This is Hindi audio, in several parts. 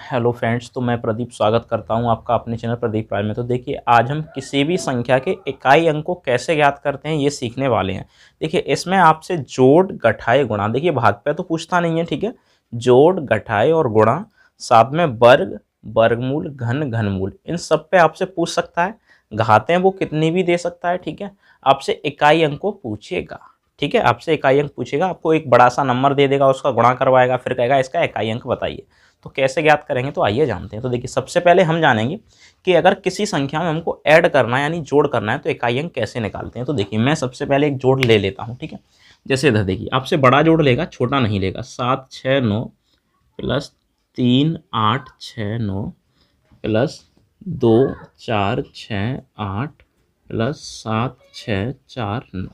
हेलो फ्रेंड्स, तो मैं प्रदीप स्वागत करता हूं आपका अपने चैनल प्रदीप प्राइम में। तो देखिए, आज हम किसी भी संख्या के इकाई अंक को कैसे ज्ञात करते हैं ये सीखने वाले हैं। देखिए, इसमें आपसे जोड़, घटाए, गुणा, देखिए भाग पे तो पूछता नहीं है, ठीक है। जोड़, घटाए और गुणा, साथ में वर्ग, वर्गमूल, घन, घनमूल, इन सब पे आपसे पूछ सकता है। घातें वो कितनी भी दे सकता है, ठीक है। आपसे इकाई अंक को पूछेगा, ठीक है। आपसे इकाई अंक पूछेगा, आपको एक बड़ा सा नंबर दे देगा, उसका गुणा करवाएगा, फिर कहेगा इसका इकाई अंक बताइए। तो कैसे ज्ञात करेंगे, तो आइए जानते हैं। तो देखिए, सबसे पहले हम जानेंगे कि अगर किसी संख्या में हमको ऐड करना है यानी जोड़ करना है तो इकाई अंक कैसे निकालते हैं। तो देखिए, मैं सबसे पहले एक जोड़ ले लेता हूँ, ठीक है। जैसे इधर देखिए, आपसे बड़ा जोड़ लेगा, छोटा नहीं लेगा। 7 6 9 प्लस 3 8 6 9 प्लस 2 4 6 8 प्लस 7 6 4 9,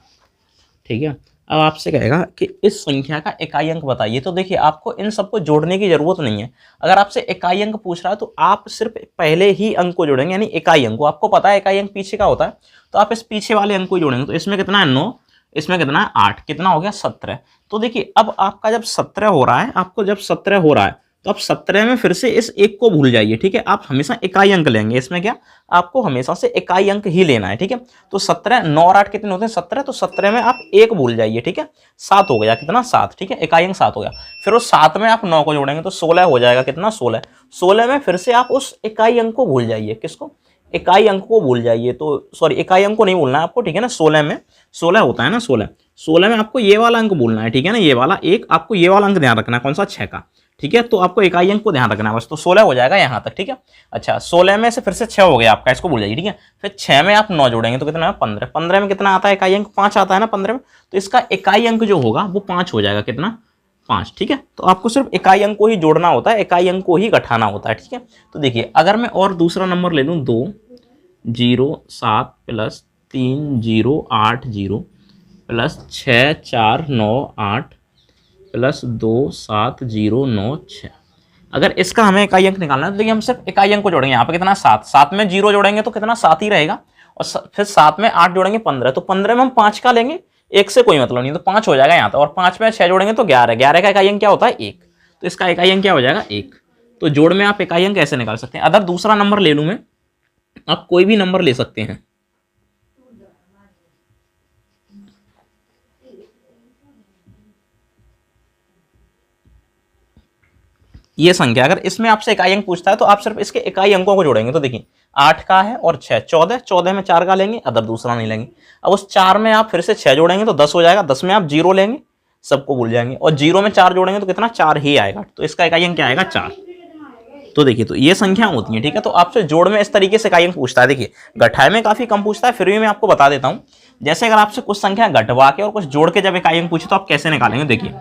ठीक है। अब आपसे कहेगा कि इस संख्या का इकाई अंक बताइए। तो देखिए, आपको इन सबको जोड़ने की जरूरत नहीं है। अगर आपसे इकाई अंक पूछ रहा है तो आप सिर्फ पहले ही अंक को जोड़ेंगे, यानी इकाई अंक को। आपको पता है इकाई अंक पीछे का होता है, तो आप इस पीछे वाले अंक को जोड़ेंगे। तो इसमें कितना है 9, इसमें कितना है 8, कितना हो गया 17। तो देखिए, अब आपका जब 17 हो रहा है, आपको जब 17 हो रहा है तो आप 17 में फिर से इस एक को भूल जाइए, ठीक है। आप हमेशा इकाई अंक लेंगे। इसमें क्या, आपको हमेशा से इकाई अंक ही लेना है, ठीक है। तो 17, 9 और 8 कितने होते हैं 17, तो 17 में आप एक भूल जाइए, ठीक है। 7 हो गया, कितना 7, ठीक है। इकाई अंक 7 हो गया। फिर उस 7 में आप 9 को जोड़ेंगे तो 16 हो जाएगा, कितना 16। 16 में फिर से आप उस इकाई अंक को भूल जाइए। किसको, इकाई अंक को भूल जाइए। तो सॉरी, इकाई अंक को नहीं भूलना है आपको, ठीक है ना। 16 में 16 होता है ना, 16 में आपको ये वाला अंक भूलना है, ठीक है ना। ये वाला एक, आपको ये वाला अंक ध्यान रखना है, कौन सा, 6 का, ठीक है। तो आपको इकाई अंक को ध्यान रखना है बस। तो 16 हो जाएगा यहाँ तक, ठीक है। अच्छा, 16 में से फिर से 6 हो गया आपका, इसको भूल जाइए, ठीक है। फिर 6 में आप 9 जोड़ेंगे तो कितना है 15। 15 में कितना आता है इकाई अंक, 5 आता है ना 15 में। तो इसका इकाई अंक जो होगा वो 5 हो जाएगा, कितना 5, ठीक है। तो आपको सिर्फ इकाई अंक को ही जोड़ना होता है, इकाई अंक को ही घटाना होता है, ठीक है। तो देखिए, अगर मैं और दूसरा नंबर ले लूँ, 2 0 7 प्लस 3 0 8 0 प्लस 6 4 9 8 प्लस 2 7 0 9 6। अगर इसका हमें इकाई अंक निकालना है तो देखिए, हम सिर्फ इकाई अंक को जोड़ेंगे। यहाँ पे कितना 7, 7 में 0 जोड़ेंगे तो कितना 7 ही रहेगा। और फिर 7 में 8 जोड़ेंगे 15, तो 15 में हम 5 का लेंगे, एक से कोई मतलब नहीं, तो 5 हो जाएगा यहाँ तक। और 5 में 6 जोड़ेंगे तो 11, 11 का इकाई अंक क्या होता है 1। तो इसका इकाई अंक क्या हो जाएगा 1। तो जोड़ में आप इकाई अंक कैसे निकाल सकते हैं। अगर दूसरा नंबर ले लूँ मैं, आप कोई भी नंबर ले सकते हैं। ये संख्या, अगर इसमें आपसे इकाई अंक पूछता है तो आप सिर्फ इसके इकाई अंकों को जोड़ेंगे। तो देखिए, 8 का है और 6, 14, 14 में 4 का लेंगे, अदर दूसरा नहीं लेंगे। अब उस 4 में आप फिर से 6 जोड़ेंगे तो 10 हो जाएगा। 10 में आप 0 लेंगे, सबको भूल जाएंगे, और 0 में 4 जोड़ेंगे तो कितना 4 ही आएगा। तो इसका इकाई अंक क्या आएगा 4। तो देखिए, तो ये संख्या होती है, ठीक है। तो आपसे जोड़ में इस तरीके से इकाई अंक पूछता है। देखिए, घटाए में काफी कम पूछता है, फिर भी मैं आपको बता देता हूं। जैसे अगर आपसे कुछ संख्या घटवा के और कुछ जोड़ के जब इकाई अंक पूछे तो आप कैसे निकालेंगे। देखिए,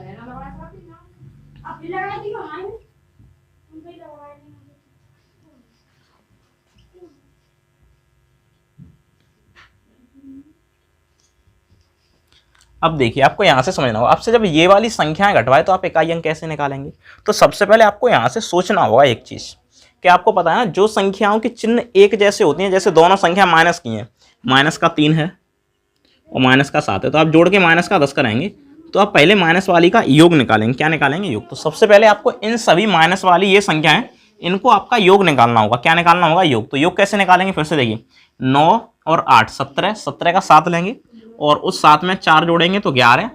अब देखिए, आपको यहां से समझना होगा। आपसे जब ये वाली संख्याएं घटवाए तो आप इकाई अंक कैसे निकालेंगे। तो सबसे पहले आपको यहां से सोचना होगा एक चीज, कि आपको पता है ना, जो संख्याओं के चिन्ह एक जैसे होती हैं, जैसे दोनों संख्या माइनस की हैं, माइनस का 3 है और माइनस का 7 है, तो आप जोड़ के माइनस का 10 कराएंगे तो आप पहले माइनस वाली का योग निकालेंगे। क्या निकालेंगे, योग। तो सबसे पहले आपको इन सभी माइनस वाली ये संख्याएं, इनको आपका योग निकालना होगा। क्या निकालना होगा, योग। तो योग कैसे निकालेंगे, फिर से देखिए, 9 और 8 17, 17 का 7 लेंगे और उस 7 में 4 जोड़ेंगे तो 11,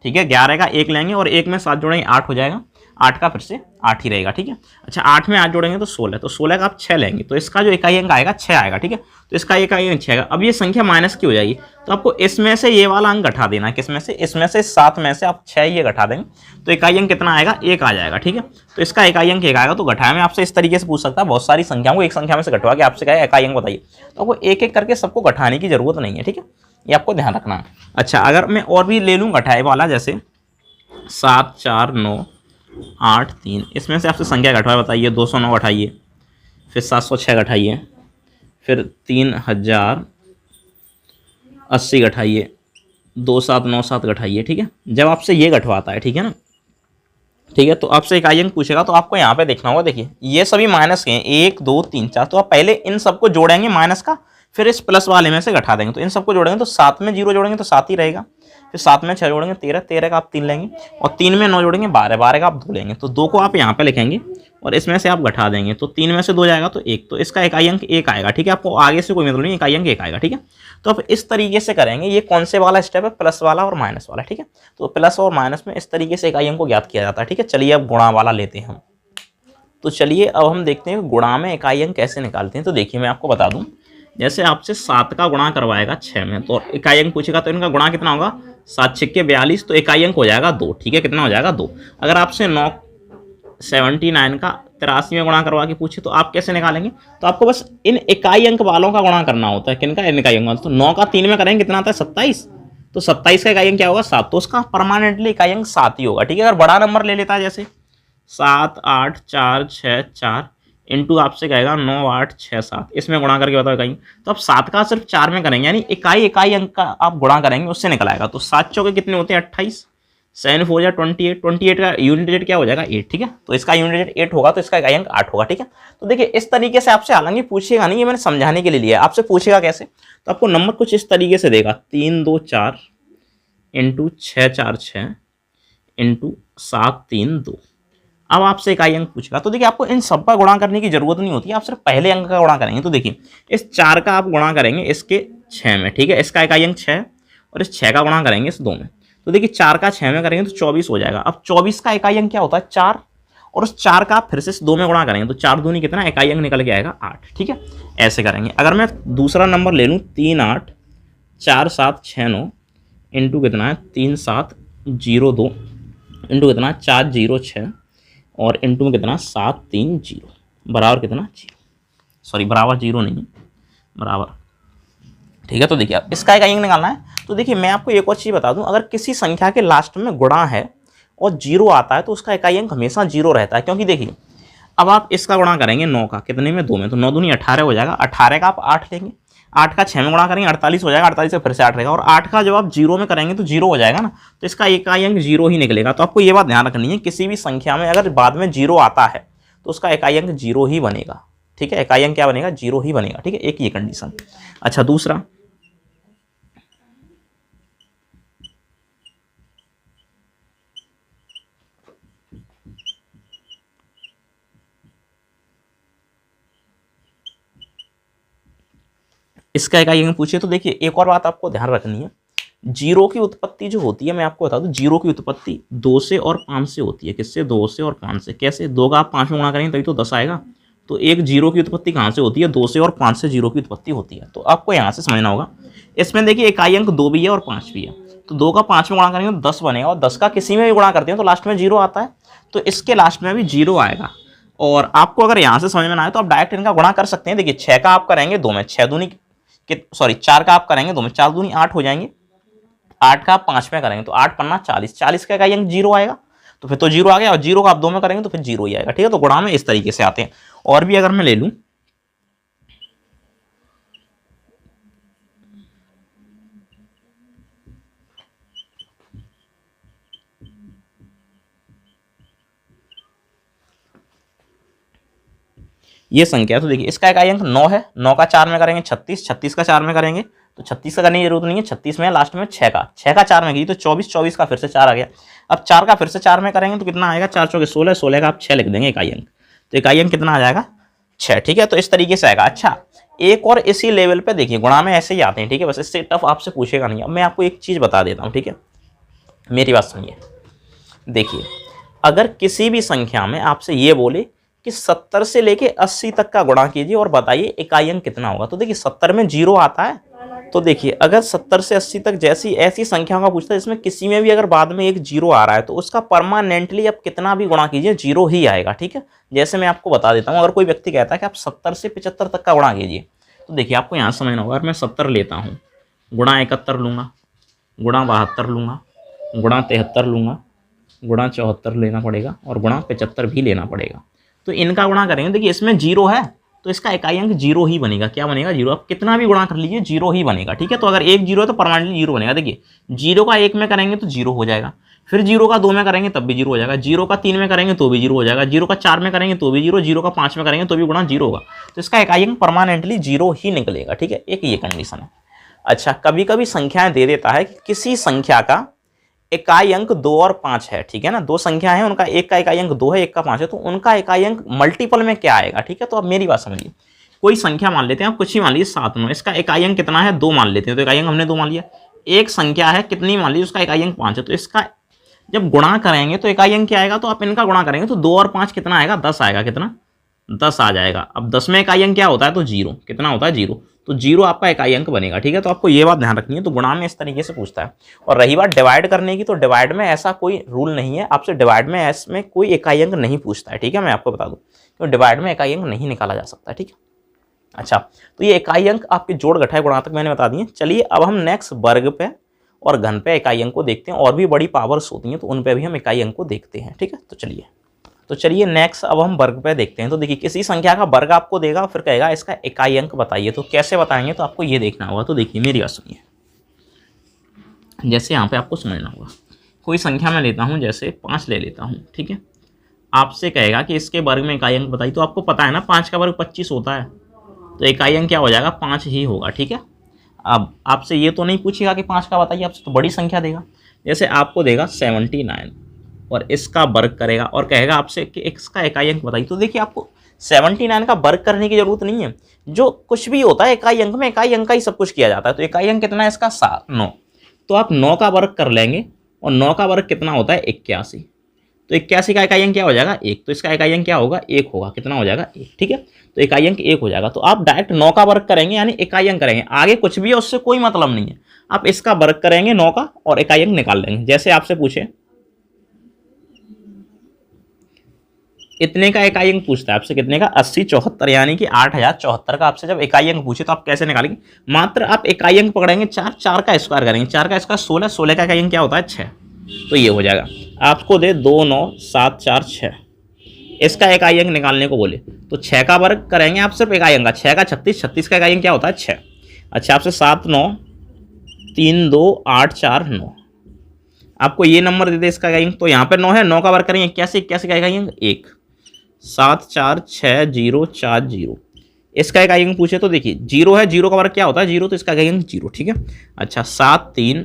ठीक है। 11 का 1 लेंगे और 1 में 7 जोड़ेंगे 8 हो जाएगा। 8 का फिर से 8 ही रहेगा, ठीक है। अच्छा, 8 में 8 जोड़ेंगे तो 16, तो 16 का आप 6 लेंगे तो इसका जो इकाई अंक आएगा 6 आएगा, ठीक है। तो इसका इकाई अंक 6 आएगा। अब ये संख्या माइनस की हो जाएगी तो आपको इसमें से ये वाला अंक घटा देना है। किसमें से, इसमें से 7 में से आप 6 ये घटा देंगे तो इकाई अंक कितना आएगा 1 आ जाएगा, ठीक है। तो इसका इकाई अंक 1 आएगा। तो घटाया में आपसे इस तरीके से पूछ सकता है, बहुत सारी संख्याओं को एक संख्या में से घटवा के आपसे कहे इकाई अंक बताइए, तो आपको एक एक करके सबको घटाने की जरूरत नहीं है, ठीक है। ये आपको ध्यान रखना है। अच्छा, अगर मैं और भी ले लूँ घटाए वाला, जैसे 7 4 9 8 3, इसमें से आपसे संख्या घटवाए बताइए। 209 घटाइए, फिर 706 घटाइए, फिर 3080 घटाइए, 2797 घटाइए, ठीक है। जब आपसे ये घटवाता है, ठीक है ना, ठीक है, तो आपसे इकाई अंक पूछेगा तो आपको यहाँ पे देखना होगा। देखिए, ये सभी माइनस के हैं, 1 2 3 4, तो आप पहले इन सबको जोड़ेंगे माइनस का, फिर इस प्लस वाले में से घटा देंगे। तो इन सबको जोड़ेंगे तो 7 में 0 जोड़ेंगे तो 7 ही रहेगा, फिर 7 में 6 जोड़ेंगे 13, 13 का आप 3 लेंगे और 3 में 9 जोड़ेंगे 12, 12 का आप 2 लेंगे। तो 2 को आप यहाँ पे लिखेंगे और इसमें से आप घटा देंगे तो 3 में से 2 जाएगा तो 1, तो इसका इकाई अंक 1 आएगा। ठीक है, आपको आगे से कोई मतलब नहीं, इकाई अंक 1 आएगा। ठीक है, तो अब इस तरीके से करेंगे। ये कौन से वाला स्टेप है? प्लस वाला और माइनस वाला। ठीक है, तो प्लस और माइनस में इस तरीके से इकाई अंक को ज्ञात किया जाता है। ठीक है, चलिए अब गुणा वाला लेते हैं हम। तो चलिए अब हम देखते हैं गुणा में इकाई अंक कैसे निकालते हैं। तो देखिए मैं आपको बता दूं, जैसे आपसे 7 का गुणा करवाएगा 6 में, तो इकाई अंक पूछेगा तो इनका गुणा कितना होगा? 7 6 42, तो इकाई अंक हो जाएगा 2। ठीक है, कितना हो जाएगा? 2। अगर आपसे 9 79 का 83 में गुणा करवा के पूछे तो आप कैसे निकालेंगे? तो आपको बस इन इकाई अंक वालों का गुणा करना होता है। किनका? इन इकाई अंक वालों। तो 9 का 3 में करेंगे कितना आता है? 27। तो 27 का इकाई अंक क्या होगा? 7। तो उसका परमानेंटली इकाई अंक 7 ही होगा। ठीक है, अगर बड़ा नंबर ले लेता है जैसे 7 8 4 6 4 इंटू आपसे कहेगा 9 8 6 7, इसमें गुणा करके बताओ इकाई, तो आप 7 का सिर्फ 4 में करेंगे, यानी इकाई अंक का आप गुणा करेंगे, उससे निकल आएगा। तो 7 चौके कितने होते हैं? 28, 7 4 या 28, 28 का यूनिट डिजिट क्या हो जाएगा? 8। ठीक है, तो इसका यूनिट डिजिट 8 होगा, तो इसका इकाई अंक 8 होगा। ठीक है, तो देखिए इस तरीके से आपसे, हालांकि पूछेगा नहीं, ये मैंने समझाने के लिए लिया है। आपसे पूछेगा कैसे? तो आपको नंबर कुछ इस तरीके से देगा, 3 2 4 इंटू 6 4 6 इंटू 7 3 2। अब आपसे इकाई अंक पूछेगा, तो देखिए आपको इन सब का गुणा करने की जरूरत नहीं होती है, आप सिर्फ पहले अंक का गुणा करेंगे। तो देखिए इस 4 का आप गुणा करेंगे इसके 6 में। ठीक है, इसका इकाई अंक 6, और इस 6 का गुणा करेंगे इस 2 में। तो देखिए 4 का 6 में करेंगे तो 24 हो जाएगा। अब 24 का इकाई अंक क्या होता है? 4, और उस 4 का आप फिर से इस 2 में गुणा करेंगे तो 4 दूनी कितना? इकाई अंक निकल के आएगा 8। ठीक है, ऐसे करेंगे। अगर मैं दूसरा नंबर ले लूँ, 3 8 4 7 6 9 इंटू कितना है? 3 7 0 2 इंटू कितना? 4 0 6 और इंटू में कितना? 7 3 0 बराबर कितना? 0। सॉरी, बराबर 0 नहीं है, बराबर। ठीक है, तो देखिए अब इसका इकाई अंक निकालना है। तो देखिए मैं आपको एक और चीज़ बता दूं, अगर किसी संख्या के लास्ट में गुणा है और 0 आता है तो उसका इकाई अंक हमेशा 0 रहता है। क्योंकि देखिए अब आप इसका गुणा करेंगे 9 का, कितने में? 2 में, तो 9 दूनी 18 हो जाएगा। 18 का आप 8 लेंगे, 8 का 6 में गुणा करेंगे 48 हो जाएगा, 48 से फिर से 8 रहेगा, और 8 का जब आप 0 में करेंगे तो 0 हो जाएगा ना, तो इसका इकाई अंक 0 ही निकलेगा। तो आपको ये बात ध्यान रखनी है, किसी भी संख्या में अगर बाद में 0 आता है तो उसका इकाई अंक 0 ही बनेगा। ठीक है, इकाई अंक क्या बनेगा? 0 ही बनेगा। ठीक है, एक ये कंडीशन। अच्छा, दूसरा, इसका इकाई अंक पूछिए। तो देखिए एक और बात आपको ध्यान रखनी है, 0 की उत्पत्ति जो होती है, मैं आपको बता दूं, 0 की उत्पत्ति 2 से और 5 से होती है। किससे? 2 से और 5 से। कैसे? 2 का आप 5 में गुणा करेंगे तभी तो 10 आएगा। तो एक 0 की उत्पत्ति कहाँ से होती है? 2 से और 5 से 0 की उत्पत्ति होती है। तो आपको यहाँ से समझना होगा। इसमें देखिए इकाई अंक 2 भी है और 5 भी है, तो 2 का 5 में गुणा करेंगे तो 10 बनेगा, और 10 का किसी में भी गुणा करते हैं तो लास्ट में 0 आता है, तो इसके लास्ट में भी 0 आएगा। और आपको अगर यहाँ से समझ में ना आए तो आप डायरेक्ट इनका गुणा कर सकते हैं। देखिए 6 का आप करेंगे 2 में, 6 दूनी सॉरी 4 का आप करेंगे 2 में, 4 दूनी 8 हो जाएंगे, 8 का आप 5 में करेंगे तो 8 पन्ना 40, 40 का इकाई अंक 0 आएगा, तो फिर तो 0 आ गया, और 0 का आप 2 में करेंगे तो फिर 0 ही आएगा। ठीक है, तो गुणा में इस तरीके से आते हैं। और भी अगर मैं ले लूं, ये संख्या, तो देखिए इसका इकाई अंक 9 है, 9 का 4 में करेंगे 36, 36 का 4 में करेंगे तो 36 का करने की जरूरत नहीं है, 36 में लास्ट में 6 का 4 में की तो 24, 24 का फिर से 4 आ गया। अब 4 का फिर से 4 में करेंगे तो कितना आएगा? 4 चौके 16, 16 का आप 6 लिख देंगे इकाई अंक, तो इकाई अंक कितना आ जाएगा? 6। ठीक है, तो इस तरीके से आएगा। अच्छा, एक और इसी लेवल पे देखिए गुणा में ऐसे ही आते हैं। ठीक है, बस इससे टफ आपसे पूछेगा नहीं। अब मैं आपको एक चीज़ बता देता हूँ, ठीक है, मेरी बात सुनिए। देखिए अगर किसी भी संख्या में आपसे ये बोले कि 70 से लेके 80 तक का गुणा कीजिए और बताइए इकाई अंक कितना होगा, तो देखिए 70 में 0 आता है, तो देखिए अगर 70 से 80 तक जैसी ऐसी संख्याओं का पूछता है इसमें किसी में भी अगर बाद में एक 0 आ रहा है तो उसका परमानेंटली आप कितना भी गुणा कीजिए 0 ही आएगा। ठीक है, जैसे मैं आपको बता देता हूँ, अगर कोई व्यक्ति कहता है कि आप 70 से 75 तक का गुणा कीजिए, तो देखिए आपको यहाँ समझना होगा, अगर मैं 70 लेता हूँ, गुणा 71 लूँगा, गुणा 72 लूँगा, गुणा 73 लूँगा, गुणा 74 लेना पड़ेगा, और गुणा 75 भी लेना पड़ेगा, तो इनका गुणा करेंगे। देखिए इसमें 0 है तो इसका इकाई अंक 0 ही बनेगा। क्या बनेगा? 0। आप कितना भी गुणा कर लीजिए 0 ही बनेगा। ठीक है, तो अगर एक 0 है तो परमानेंटली 0 बनेगा। देखिए 0 का 1 में करेंगे तो 0 हो जाएगा, फिर 0 का 2 में करेंगे तब भी 0 हो जाएगा, 0 का 3 में करेंगे तो भी 0 हो जाएगा, 0 का 4 में करेंगे तो भी 0, 0 का 5 में करेंगे तो भी गुणा 0 होगा, तो इसका इकाई अंक परमानेंटली 0 ही निकलेगा। ठीक है, एक ये कंडीशन है। अच्छा, कभी कभी संख्याएं दे देता है कि किसी संख्या का इकाई अंक 2 और 5 है, ठीक है ना, दो संख्या है, उनका एक का इकाई अंक 2 है, एक का 5 है, तो उनका इकाई अंक मल्टीपल में क्या आएगा, ठीक है। तो अब मेरी बात समझिए, कोई संख्या मान लेते हैं, आप कुछ ही मान लीजिए 7 9, इसका इकाई अंक कितना है, 2 मान लेते हैं, तो इकाई अंक हमने 2 मान लिया। एक संख्या है कितनी मान लीजिए, उसका इकाई अंक 5 है, तो इसका जब गुणा करेंगे तो इकाई अंक क्या आएगा, तो आप इनका गुणा करेंगे तो 2 और 5 कितना आएगा, 10 आएगा, कितना 10 आ जाएगा। अब 10 में इकाई अंक क्या होता है, तो 0, कितना होता है 0, तो 0 आपका इकाई अंक बनेगा, ठीक है। तो आपको ये बात ध्यान रखनी है, तो गुणा में इस तरीके से पूछता है। और रही बात डिवाइड करने की, तो डिवाइड में ऐसा कोई रूल नहीं है, आपसे डिवाइड में इसमें कोई इकाई अंक नहीं पूछता है, ठीक है, मैं आपको बता दूं, तो डिवाइड में इकाई अंक नहीं निकाला जा सकता, ठीक है। अच्छा, तो ये इकाई अंक आपके जोड़ घटाए गुणा तक मैंने बता दिए। चलिए अब हम नेक्स्ट वर्ग पे और घन पे इकाई अंक को देखते हैं, और भी बड़ी पावर्स होती हैं तो उन पे भी हम इकाई अंक को देखते हैं, ठीक है। तो चलिए नेक्स्ट अब हम वर्ग पे देखते हैं। तो देखिए किसी संख्या का वर्ग आपको देगा, फिर कहेगा इसका इकाई अंक बताइए, तो कैसे बताएंगे, तो आपको ये देखना होगा। तो देखिए मेरी बात सुनिए, जैसे यहाँ पे आपको समझना होगा, कोई संख्या मैं लेता हूँ, जैसे 5 ले लेता हूँ, ठीक है। आपसे कहेगा कि इसके वर्ग में इकाई अंक बताइए, तो आपको पता है ना 5 का वर्ग 25 होता है, तो इकाई अंक क्या हो जाएगा, 5 ही होगा, ठीक है। अब आपसे ये तो नहीं पूछेगा कि 5 का बताइए, आपसे तो बड़ी संख्या देगा, जैसे आपको देगा 79 और इसका वर्ग करेगा और कहेगा आपसे कि इसका इकाई अंक बताइए। तो देखिए आपको 79 का वर्ग करने की जरूरत नहीं है, जो कुछ भी होता है इकाई अंक में, इकाई अंक का ही सब कुछ किया जाता है। तो इकाई अंक कितना है इसका, 9, तो आप 9 का वर्ग कर लेंगे, और 9 का वर्ग कितना होता है, 81, तो 81 का इकाई अंक क्या हो जाएगा, 1, तो इसका इकाई अंक क्या होगा, 1 होगा, कितना हो जाएगा, 1, ठीक है। तो इकाई अंक 1 हो जाएगा। तो आप डायरेक्ट 9 का वर्ग करेंगे, यानी इकाई अंक करेंगे, आगे कुछ भी है उससे कोई मतलब नहीं है, आप इसका वर्ग करेंगे 9 का और इकाई अंक निकाल लेंगे। जैसे आपसे पूछे इतने का इकाई अंक पूछता है आपसे, कितने का, 80 74, यानी कि 8074 का आपसे जब इकाई अंक पूछे तो आप कैसे निकालेंगे, मात्र आप इकाई अंक पकड़ेंगे 4, 4 का स्क्वायर करेंगे, 4 का स्क्वायर 16, 16 का इकाई अंक क्या होता है, 6, तो ये हो जाएगा। आपको दे 2 9 7 4 6, इसका इकाई अंक निकालने को बोले तो 6 का वर्ग करेंगे आप सिर्फ इकाई अंक का, 6 का 36, 36 का इकाई अंक क्या होता है, 6। अच्छा, आपसे 7 9 3 2 8 4 9, आपको ये नंबर दे दे इसका इकाई अंक, तो यहाँ पे 9 है, 9 का वर्ग करेंगे 81, 81 का इकाई अंक 1, 7 4 6 0 4 0, इसका इकाई अंक पूछे तो देखिए 0 है, 0 का वर्ग क्या होता है, 0, तो इसका इकाई अंक 0, ठीक है। अच्छा, 7 3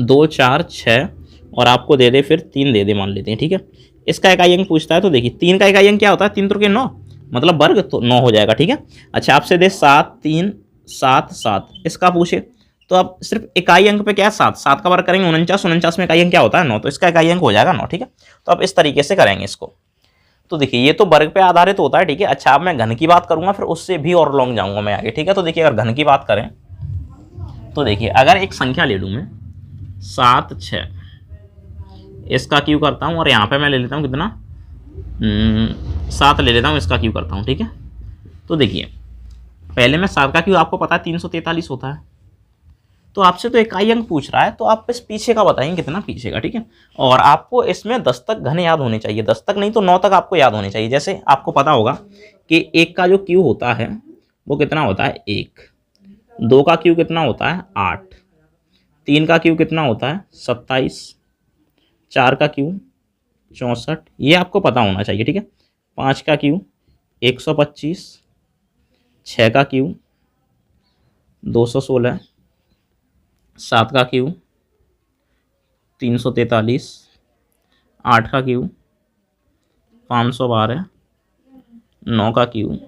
2 4 6, और आपको दे दे फिर 3 दे दे मान लेते हैं, ठीक है। इसका इकाई अंक पूछता है तो देखिए 3 का इकाई अंक क्या होता है, 3 3 9, मतलब वर्ग, तो 9 हो जाएगा, ठीक है। अच्छा, आपसे दे 7 3 7 7, इसका पूछे तो आप सिर्फ इकाई अंक पे क्या है, 7, 7 का वर्ग करेंगे 49, 49 में इकाई अंक क्या होता है, 9, तो इसका इकाई अंक हो जाएगा 9, ठीक है। तो आप इस तरीके से करेंगे इसको। तो देखिए ये तो वर्ग पे आधारित होता है, ठीक है। अच्छा, अब मैं घन की बात करूंगा, फिर उससे भी और लॉन्ग जाऊंगा मैं आगे, ठीक है। तो देखिए अगर घन की बात करें तो देखिए अगर एक संख्या ले लूँ मैं 7 6, इसका क्यू करता हूँ, और यहाँ पे मैं ले लेता हूँ कितना, 7 ले लेता हूँ, इसका क्यू करता हूँ, ठीक है। तो देखिए पहले में 7 का क्यू आपको पता है 343 होता है, तो आपसे तो इकाई अंक पूछ रहा है, तो आप इस पीछे का बताएंगे कितना पीछे का, ठीक है। और आपको इसमें 10 तक घन याद होने चाहिए, 10 तक नहीं तो 9 तक आपको याद होने चाहिए। जैसे आपको पता होगा कि 1 का जो क्यू होता है वो कितना होता है, 1, 2 का क्यू कितना होता है, 8, 3 का क्यू कितना होता है, 27, 4 का क्यू 64, ये आपको पता होना चाहिए, ठीक है। 5 का क्यू 125, 6 का क्यू 216, 7 का क्यू 343, 8 का क्यू 512, 9 का क्यू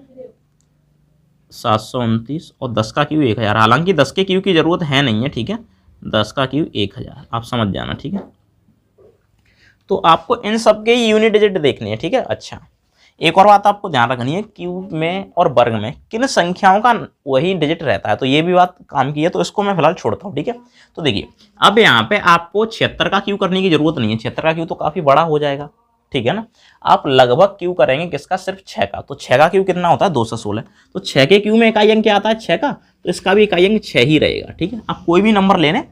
729, और 10 का क्यू 1000। हालांकि 10 के क्यू की ज़रूरत है नहीं है, ठीक है, 10 का क्यू 1000, आप समझ जाना, ठीक है। तो आपको इन सब के यूनिट डिजिट देखनी है, ठीक है। अच्छा, एक और बात आपको ध्यान रखनी है, क्यूब में और वर्ग में किन संख्याओं का वही डिजिट रहता है, तो ये भी बात काम की है, तो इसको मैं फिलहाल छोड़ता हूँ, ठीक है। तो देखिए अब यहाँ पे आपको 76 का क्यू करने की जरूरत नहीं है, 76 का क्यू तो काफी बड़ा हो जाएगा, ठीक है ना। आप लगभग क्यू करेंगे किसका, सिर्फ 6 का, तो 6 का क्यू कितना होता है, 216, तो 6 के क्यू में इकाई अंक क्या आता है, 6 का, तो इसका भी इकाई अंक 6 ही रहेगा, ठीक है। आप कोई भी नंबर लेने,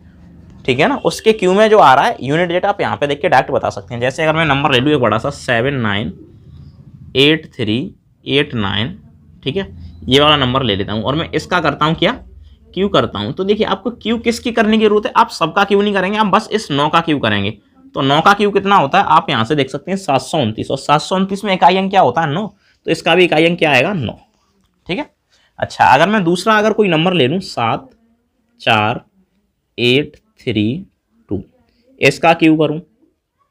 ठीक है ना, उसके क्यू में जो आ रहा है यूनिट डिजिट आप यहाँ पे देख के डायरेक्ट बता सकते हैं। जैसे अगर मैं नंबर ले लूँ एक बड़ा सा 798389, ठीक है, ये वाला नंबर ले लेता हूँ, और मैं इसका करता हूँ क्या, क्यू करता हूँ। तो देखिए आपको क्यू किसकी करने की जरूरत है, आप सबका क्यू नहीं करेंगे, आप बस इस 9 का क्यू करेंगे। तो 9 का क्यू कितना होता है, आप यहाँ से देख सकते हैं 729, और 729 में इकाई अंक क्या होता है, 9, तो इसका भी इकाई अंक क्या आएगा, 9, ठीक है। अच्छा, अगर मैं दूसरा अगर कोई नंबर ले लूँ 7 4 8 3 2, इसका क्यू करूं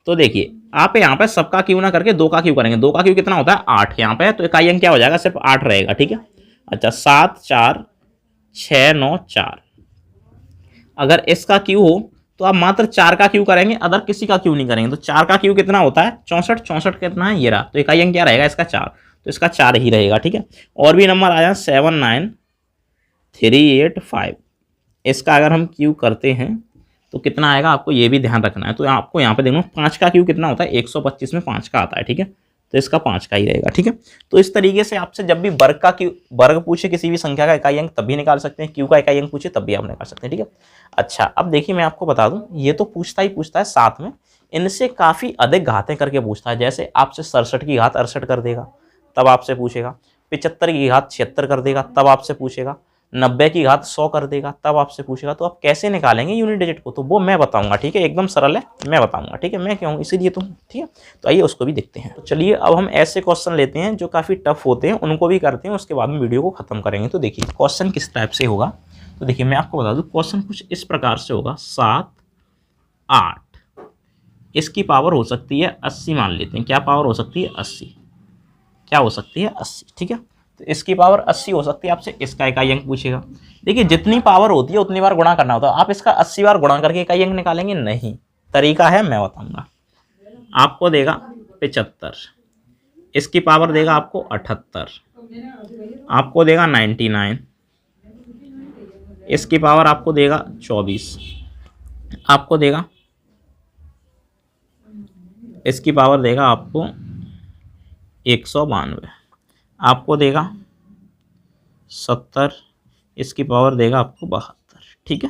तो देखिए आप यहाँ पे सबका क्यू ना करके 2 का क्यू करेंगे। 2 का क्यू कितना होता है 8 यहाँ पे, तो इकाई अंक क्या हो जाएगा, सिर्फ 8 रहेगा। ठीक है, अच्छा 7 4 6 9 4। अगर इसका क्यू हो तो आप मात्र 4 का क्यू करेंगे, अदर किसी का क्यू नहीं करेंगे। तो 4 का क्यू कितना होता है 64, 64 कितना है ये रहा, तो इकाई अंक क्या रहेगा इसका 4, तो इसका 4 ही रहेगा। ठीक है, और भी नंबर आया 7 9 3 8 5, इसका अगर हम क्यू करते हैं तो कितना आएगा आपको ये भी ध्यान रखना है। तो आपको यहाँ पे देखो 5 का क्यू कितना होता है 125 में 5 का आता है। ठीक है, तो इसका 5 का ही रहेगा। ठीक है, तो इस तरीके से आपसे जब भी वर्ग का क्यू, वर्ग पूछे किसी भी संख्या का इकाई अंक तब भी निकाल सकते हैं, क्यू का इकाई अंक पूछे तब भी आप निकाल सकते हैं। ठीक है, अच्छा अब देखिए मैं आपको बता दूं, ये तो पूछता ही पूछता है, साथ में इनसे काफ़ी अधिक घातें करके पूछता है। जैसे आपसे 67 की घात 68 कर देगा तब आपसे पूछेगा, 75 की घात 76 कर देगा तब आपसे पूछेगा, 90 की घात 100 कर देगा तब आपसे पूछेगा। तो आप कैसे निकालेंगे यूनिट डिजिट को, तो वो मैं बताऊंगा। ठीक है, एकदम सरल है, मैं बताऊंगा। ठीक है, मैं क्यों, इसीलिए तो। ठीक है, तो आइए उसको भी देखते हैं। तो चलिए अब हम ऐसे क्वेश्चन लेते हैं जो काफ़ी टफ होते हैं, उनको भी करते हैं, उसके बाद में वीडियो को खत्म करेंगे। तो देखिए क्वेश्चन किस टाइप से होगा, तो देखिए मैं आपको बता दूं, क्वेश्चन कुछ इस प्रकार से होगा। 7 8, इसकी पावर हो सकती है 80, मान लेते हैं। क्या पावर हो सकती है 80, क्या हो सकती है 80। ठीक है, तो इसकी पावर 80 हो सकती है, आपसे इसका इकाई अंक पूछेगा। देखिए जितनी पावर होती है उतनी बार गुणा करना होता है। आप इसका 80 बार गुणा करके इकाई अंक निकालेंगे नहीं, तरीका है मैं बताऊंगा। आपको देगा 75, इसकी पावर देगा आपको 78, आपको देगा 99, इसकी पावर आपको देगा 24, आपको देगा, इसकी पावर देगा आपको 192, आपको देगा 70, इसकी पावर देगा आपको 72। ठीक है,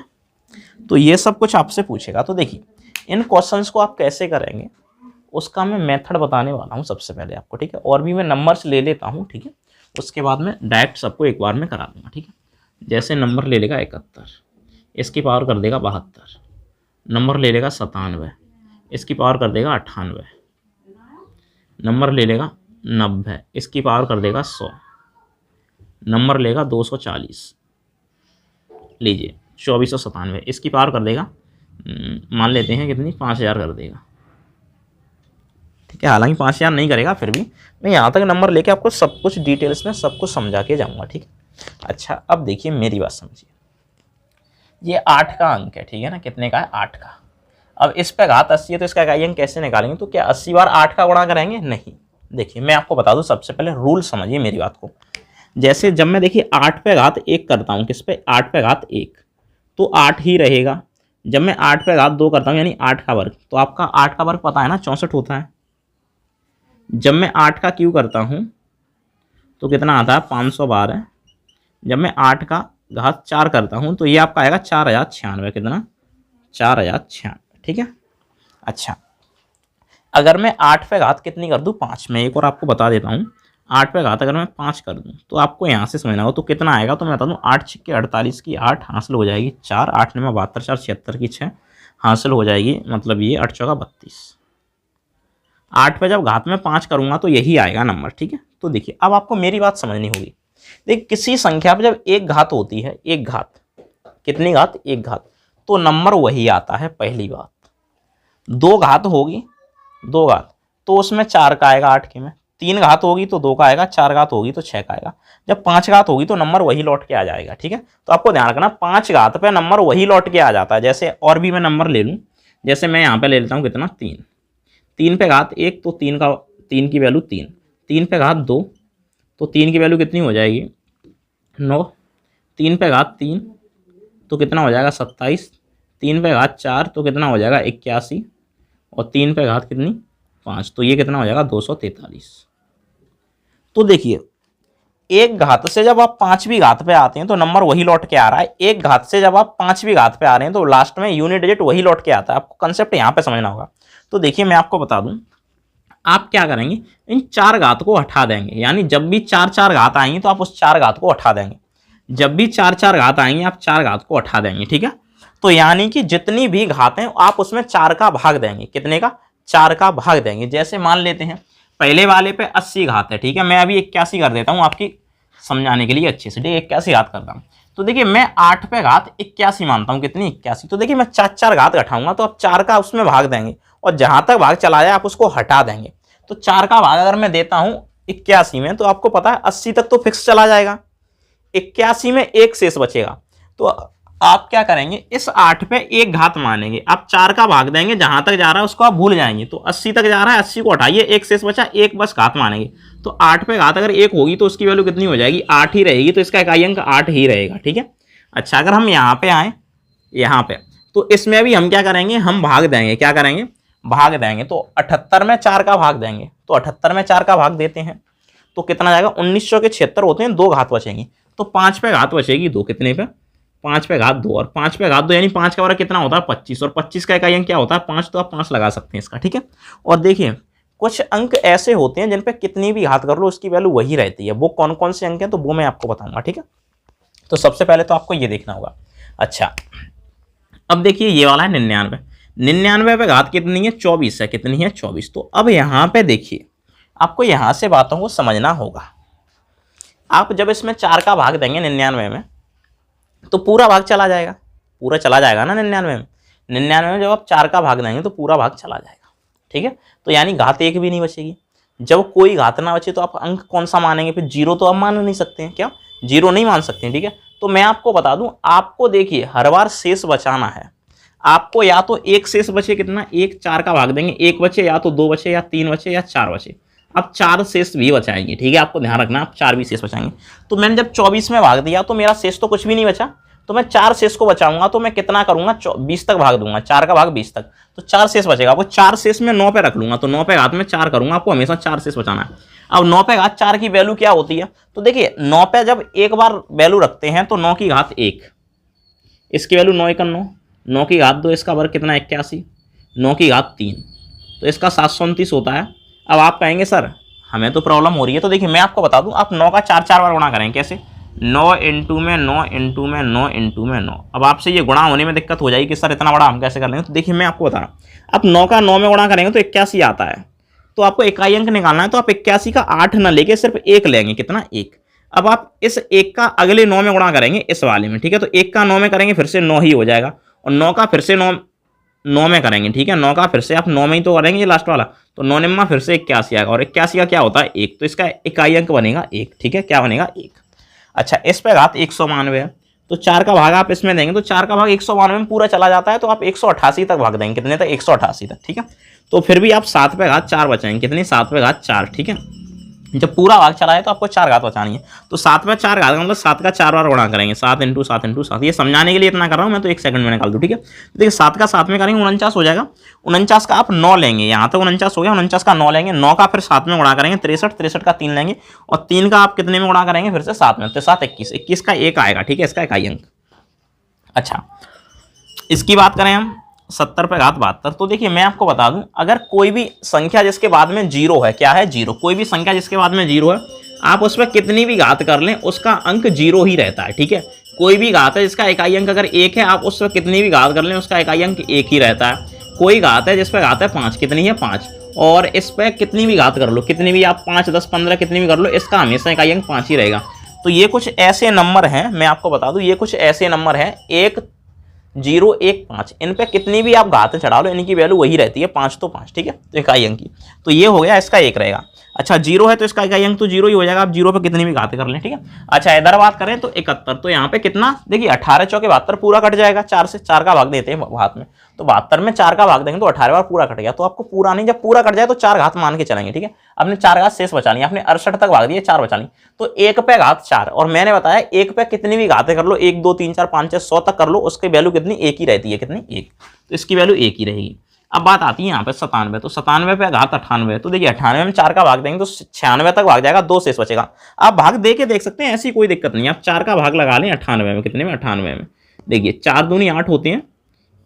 तो ये सब कुछ आपसे पूछेगा। तो देखिए इन क्वेश्चंस को आप कैसे करेंगे उसका मैं मेथड बताने वाला हूँ सबसे पहले आपको। ठीक है, और भी मैं नंबर्स ले लेता हूँ। ठीक है, उसके बाद में डायरेक्ट सबको एक बार में करा दूंगा। ठीक है, जैसे नंबर ले लेगा 71, इसकी पावर कर देगा 72, नंबर ले लेगा 97, इसकी पावर कर देगा 98, नंबर ले लेगा 90, इसकी पावर कर देगा 100, नंबर लेगा 240, लीजिए 2497, इसकी पावर कर देगा मान लेते हैं कितनी 5000 कर देगा। ठीक है, हालांकि 5000 नहीं करेगा, फिर भी मैं यहाँ तक नंबर लेके आपको सब कुछ डिटेल्स में सब कुछ समझा के जाऊँगा। ठीक है, अच्छा अब देखिए मेरी बात समझिए, ये 8 का अंक है। ठीक है ना, कितने का है 8 का। अब इस पे घात 80 है तो इसका इकाई अंक कैसे निकालेंगे, तो क्या 80 बार 8 का गुणा करेंगे, नहीं। देखिए मैं आपको बता दूं, सबसे पहले रूल समझिए मेरी बात को। जैसे जब मैं देखिए 8 पे घात 1 करता हूं, किस पे 8 पे घात 1, तो 8 ही रहेगा। जब मैं 8 पे घात 2 करता हूं यानी 8 का वर्ग, तो आपका 8 का वर्ग पता है ना 64 होता है। जब मैं 8 का क्यू करता हूं तो कितना आता है 512। जब मैं 8 का घात 4 करता हूं तो ये आपका आएगा 4096, कितना 4096। ठीक है, अच्छा अगर मैं 8 पे घात कितनी कर दूं 5, मैं एक और आपको बता देता हूं। 8 पे घात अगर मैं 5 कर दूं तो आपको यहां से समझना होगा तो कितना आएगा, तो मैं बता दूं 8 6 48 की 8 हासिल हो जाएगी 4, 8 9 72, 4 76 की 6 हासिल हो जाएगी, मतलब ये 8 चौका 32। 8 पे जब घात में 5 करूंगा तो यही आएगा नंबर। ठीक है, तो देखिए अब आपको मेरी बात समझनी होगी। देखिए किसी संख्या पर जब एक घात होती है, एक घात, कितनी घात, एक घात, तो नंबर वही आता है। पहली बात, 2 घात होगी, 2 घात तो उसमें 4 का आएगा 8 के में, 3 घात होगी तो 2 का आएगा, 4 घात होगी तो 6 का आएगा। जब 5 घात होगी तो नंबर वही लौट के आ जाएगा। ठीक है, तो आपको ध्यान रखना 5 घात पे नंबर वही लौट के आ जाता है। जैसे और भी मैं नंबर ले लूँ, जैसे मैं यहाँ पे ले लेता हूँ कितना 3, 3 पे घात 1 तो 3 की वैल्यू 3, 3 पे घात 2 तो 3 की वैल्यू कितनी हो जाएगी 9, 3 पे घात 3 तो कितना हो जाएगा 27, 3 पे घात 4 तो कितना हो जाएगा 81, और 3 पे घात कितनी 5 तो ये कितना हो जाएगा 243। तो देखिए एक घात से जब आप 5वीं घात पे आते हैं तो नंबर वही लौट के आ रहा है। एक घात से जब आप 5वीं घात पे आ रहे हैं तो लास्ट में यूनिट डिजिट वही लौट के आता है। आपको कंसेप्ट यहाँ पे समझना होगा। तो देखिए मैं आपको बता दूं, आप क्या करेंगे, इन 4 घात को हटा देंगे, यानी जब भी 4 4 घात आएंगी तो आप उस 4 घात को हटा देंगे। जब भी 4 4 घात आएंगे आप 4 घात को हटा देंगे। ठीक है, तो यानी कि जितनी भी घात हैं आप उसमें 4 का भाग देंगे। कितने का, 4 का भाग देंगे। जैसे मान लेते हैं पहले वाले पे 80 घात है। ठीक है, मैं अभी 81 कर देता हूँ आपकी समझाने के लिए अच्छे से। ठीक है, 81 घात करता हूँ तो देखिए मैं 8 पे घात 81 मानता हूँ, कितनी 81। तो देखिए मैं 4 घात घटाऊंगा तो आप 4 का उसमें भाग देंगे और जहां तक भाग चला जाए आप उसको हटा देंगे। तो 4 का भाग अगर मैं देता हूं 81 में तो आपको पता है 80 तक तो फिक्स चला जाएगा, 81 में एक शेष बचेगा। तो आप क्या करेंगे, इस 8 पे एक घात मानेंगे, आप 4 का भाग देंगे, जहां तक जा रहा है उसको आप भूल जाएंगे। तो 80 तक जा रहा है, 80 को हटाइए, एक शेष बचा, एक बस घात मानेंगे। तो 8 पे घात अगर एक होगी तो उसकी वैल्यू कितनी हो जाएगी, 8 ही रहेगी। तो इसका इकाई अंक 8 ही रहेगा, ठीक है। अच्छा अगर हम यहाँ पे आए, यहाँ पे, तो इसमें भी हम क्या करेंगे, हम भाग देंगे, क्या करेंगे, भाग देंगे। तो 78 में 4 का भाग देंगे, तो 78 में 4 का भाग देते हैं तो कितना जाएगा, 1900 के 76 होते हैं, 2 घात बचेंगी। तो 5 पे घात बचेगी 2, कितने पे, 5 पे घात 2, और 5 पे घात 2 यानी 5 का बराबर कितना होता है 25, और 25 का इकाई अंक क्या होता है 5। तो आप 5 लगा सकते हैं इसका, ठीक है। और देखिए कुछ अंक ऐसे होते हैं जिन पे कितनी भी घात कर लो उसकी वैल्यू वही रहती है। वो कौन कौन से अंक हैं तो वो मैं आपको बताऊंगा, ठीक है। तो सबसे पहले तो आपको ये देखना होगा। अच्छा अब देखिए ये वाला है 99, 99 पे घात कितनी है 24 है, कितनी है 24। तो अब यहाँ पे देखिए आपको यहाँ से बातों को समझना होगा। आप जब इसमें 4 का भाग देंगे 99 में तो पूरा भाग चला जाएगा, पूरा चला जाएगा ना 99 में। 99 में जब आप 4 का भाग देंगे तो पूरा भाग चला जाएगा, ठीक है। तो यानी घात एक भी नहीं बचेगी। जब कोई घात ना बचे तो आप अंक कौन सा मानेंगे, फिर 0 तो आप मान नहीं सकते हैं, क्या 0 नहीं मान सकते हैं, ठीक है। तो मैं आपको बता दूं, आपको देखिए हर बार शेष बचाना है। आपको या तो एक शेष बचे, कितना, एक, 4 का भाग देंगे, एक बचे, या तो 2 बचे, या 3 बचे, या 4 बचे। आप 4 शेष भी बचाएंगे, ठीक है, आपको ध्यान रखना आप 4 भी शेष बचाएंगे। तो मैंने जब 24 में भाग दिया तो मेरा शेष तो कुछ भी नहीं बचा, तो मैं 4 शेष को बचाऊंगा। तो मैं कितना करूंगा, 20 तक भाग दूंगा, 4 का भाग 20 तक, तो 4 शेष बचेगा। वो 4 शेष में 9 पे रख लूंगा, तो 9 पे घात में 4 करूंगा। आपको हमेशा 4 शेष बचाना है। अब 9 पे घात 4 की वैल्यू क्या होती है, तो देखिए 9 पे जब एक बार वैल्यू रखते हैं तो 9 की घात 1, इसकी वैल्यू 9 × 9, 9 की घात 2, इसका वर्ग कितना 81, 9 की घात 3, तो इसका 729 होता है। अब आप कहेंगे सर हमें तो प्रॉब्लम हो रही है। तो देखिए मैं आपको बता दूं, आप 9 का 4 बार गुणा करें, कैसे, 9 × में 9 × में 9 × में 9। अब आपसे ये गुणा होने में दिक्कत हो जाएगी कि सर इतना बड़ा हम कैसे कर लेंगे। तो देखिए मैं आपको बता रहा हूँ, आप 9 का 9 में गुणा करेंगे तो 81 आता है। तो आपको इकाई अंक निकालना है, तो आप 81 का 8 न लेके सिर्फ 1 लेंगे, कितना, 1। अब आप इस 1 का अगले 9 में गुणा करेंगे इस वाले में, ठीक है। तो 1 का 9 में करेंगे फिर से 9 ही हो जाएगा, और 9 का फिर से 9 में करेंगे, ठीक है। 9 का फिर से आप 9 में ही तो करेंगे लास्ट वाला, तो 9 निम्मा फिर से 81 आएगा, और 81 का क्या होता है 1, तो इसका इकाई अंक बनेगा 1, ठीक है, क्या बनेगा 1। अच्छा इस पे घात 192 है, तो 4 का भाग आप इसमें देंगे तो 4 का भाग 192 में पूरा चला जाता है, तो आप 188 तक भाग देंगे, कितने तक, 188 तक, ठीक है। तो फिर भी आप 7 पे घात 4 बचाएंगे, कितनी, 7 पे घात 4, ठीक है। जब पूरा भाग चला है तो आपको 4 घात बचानी है। तो 7 पे 4 घात मतलब 7 का 4 बार गुणा करेंगे, 7 × 7 × 7। ये समझाने के लिए इतना कर रहा हूँ मैं, तो 1 सेकंड में निकाल दूँ, ठीक है। तो देखिए 7 का 7 में करेंगे 49 हो जाएगा, 49 का आप 9 लेंगे, यहाँ तक 49 हो गया, 49 का 9 लेंगे, 9 का फिर 7 में गुणा करेंगे 63, 63 का 3 लेंगे, और 3 का आप कितने में गुणा करेंगे फिर से 7 में, तो 7 21, 21 का 1 आएगा, ठीक है, इसका इकाई अंक। अच्छा इसकी बात करें हम 70 पे घात 72, तो देखिए मैं आपको बता दूं, अगर कोई भी संख्या जिसके बाद में 0 है, क्या है 0, कोई भी संख्या जिसके बाद में 0 है, आप उस पर कितनी भी घात कर लें उसका अंक 0 ही रहता है, ठीक है। कोई भी घात है जिसका इकाई अंक अगर 1 है, आप उस पर कितनी भी घात कर लें उसका इकाई अंक 1 ही रहता है। कोई घात है जिस पर घात है 5, कितनी है 5, और इस पर कितनी भी घात कर लो, कितनी भी आप 5, 10, 15 कितनी भी कर लो, इसका हमेशा इकाई अंक 5 ही रहेगा। तो ये कुछ ऐसे नंबर हैं, मैं आपको बता दूं, ये कुछ ऐसे नंबर हैं 1, 0, 1, 5, इन पे कितनी भी आप घात चढ़ा लो इनकी वैल्यू वही रहती है, 5 तो 5, ठीक है, तो इकाई अंक की। तो ये हो गया, इसका 1 रहेगा। अच्छा 0 है तो इसका इकाई अंक तो 0 ही हो जाएगा, आप 0 पे कितनी भी घात कर लें, ठीक है। अच्छा इधर बात करें तो 71, तो यहाँ पे कितना, देखिए 18 × 4 = 72, पूरा कट जाएगा, 4 से 4 का भाग देते हैं घात में, तो 72 में 4 का भाग देंगे तो 18 बार पूरा कट गया। तो आपको पूरा नहीं, जब पूरा कट जाए तो 4 घात मान के चलेंगे, ठीक है। आपने 4 घात शेष बचानी, आपने 68 तक भाग दिए, 4 बचानी, तो 1 पे घात 4, और मैंने बताया 1 पे कितनी भी घातें कर लो, 1, 2, 3, 4, 5, 6, 100 तक कर लो, उसकी वैल्यू कितनी, 1 ही रहती है, कितनी, 1, तो इसकी वैल्यू 1 ही रहेगी। अब बात आती है यहाँ पे 97, तो 97 पे घात 98, तो देखिए 98 में 4 का भाग देंगे तो 96 तक भाग जाएगा, 2 शेष बचेगा। आप भाग दे के देख सकते हैं, ऐसी कोई दिक्कत नहीं, आप 4 का भाग लगा लें 98 में, कितने में, 98 में, देखिए 4 दूनी 8 होते हैं,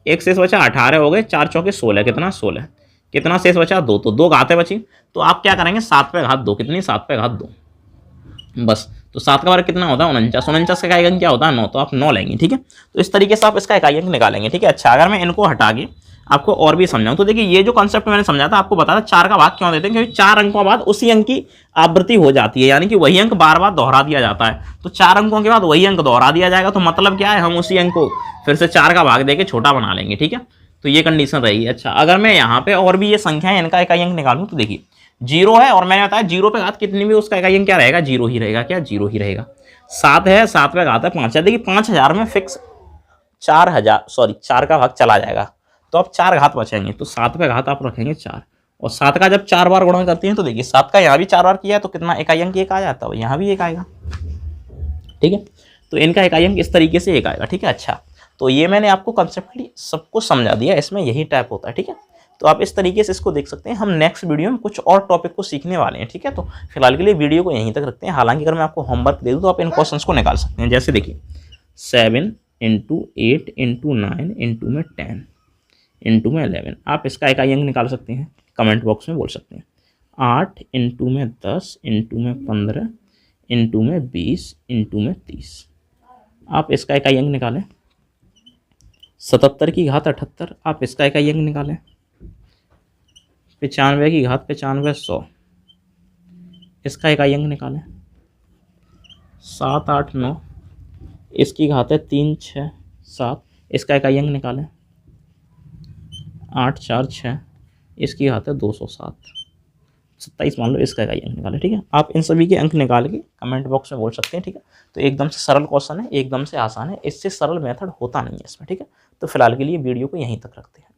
एक शेष बचा, 18 हो गए, 4 चौके 16, कितना 16, कितना शेष बचा 2, तो 2 घातें बची। तो आप क्या करेंगे, 7 पे घात 2, कितनी, 7 पे घात 2, बस। तो 7 का वर्ग कितना होता है 49, 49 का इकाई अंक क्या होता है 9, तो आप 9 लेंगे, ठीक है। तो इस तरीके से आप इसका इकाई अंक निकालेंगे, ठीक है। अच्छा अगर मैं इनको हटा के आपको और भी समझाऊं तो देखिए ये जो कॉन्सेप्ट मैंने समझा था आपको बताया 4 का भाग क्यों देते हैं, क्योंकि 4 अंकों बाद उसी अंक की आवृत्ति हो जाती है, यानी कि वही अंक बार बार दोहरा दिया जाता है। तो 4 अंकों के बाद वही अंक दोहरा दिया जाएगा, तो मतलब क्या है, हम उसी अंक को फिर से 4 का भाग देके छोटा बना लेंगे। ठीक है, तो ये कंडीशन रहेगी। अच्छा, अगर मैं यहाँ पे और भी ये संख्या है इनका इकाई अंक निकालूं तो देखिए 0 है, और मैंने बताया 0 पे घात कितनी भी उसका इकाई अंक क्या रहेगा, 0 ही रहेगा। क्या 0 ही रहेगा। 7 है, 7 पे घात है 5 है। देखिए 5000 में फिक्स 4 का भाग चला जाएगा, तो अब 4 घात बचेंगे, तो 7 पे घात आप रखेंगे 4, और 7 का जब 4 बार गुणा करते हैं तो देखिए 7 का यहाँ भी 4 बार किया है तो कितना इकाई अंक 1 आ जाता है, यहाँ भी 1 आएगा। ठीक है, तो इनका इकाई अंक इस तरीके से 1 आएगा। ठीक है, अच्छा, तो ये मैंने आपको कंसेप्टली सबको समझा दिया, इसमें यही टाइप होता है। ठीक है, तो आप इस तरीके से इसको देख सकते हैं। हम नेक्स्ट वीडियो में कुछ और टॉपिक को सीखने वाले हैं। ठीक है, तो फिलहाल के लिए वीडियो को यहीं तक रखते हैं। हालांकि अगर मैं आपको होमवर्क दे दूँ तो आप इन क्वेश्चंस को निकाल सकते हैं। जैसे देखिए 7 × 8 × 9 × 10 × 11, आप इसका इकाई अंक निकाल सकते हैं, कमेंट बॉक्स में बोल सकते हैं। 8 × 10 × 15 × 20 × 30, आप इसका इकाई अंक निकालें। 77 की घात 78, आप इसका इकाई अंक निकालें। 95 की घात 95 100, इसका इकाई अंक निकालें। 7 8 9, इसकी घात है 3 6 7, इसका इकाई अंक निकालें। 8 4 6, इसकी घात है 207, 27 मान लो, इसका इकाई अंक निकालें। ठीक है, आप इन सभी के अंक निकाल के कमेंट बॉक्स में बोल सकते हैं। ठीक है, तो एकदम से सरल क्वेश्चन है, एकदम से आसान है, इससे सरल मेथड होता नहीं है इसमें। ठीक है, तो फिलहाल के लिए वीडियो को यहीं तक रखते हैं।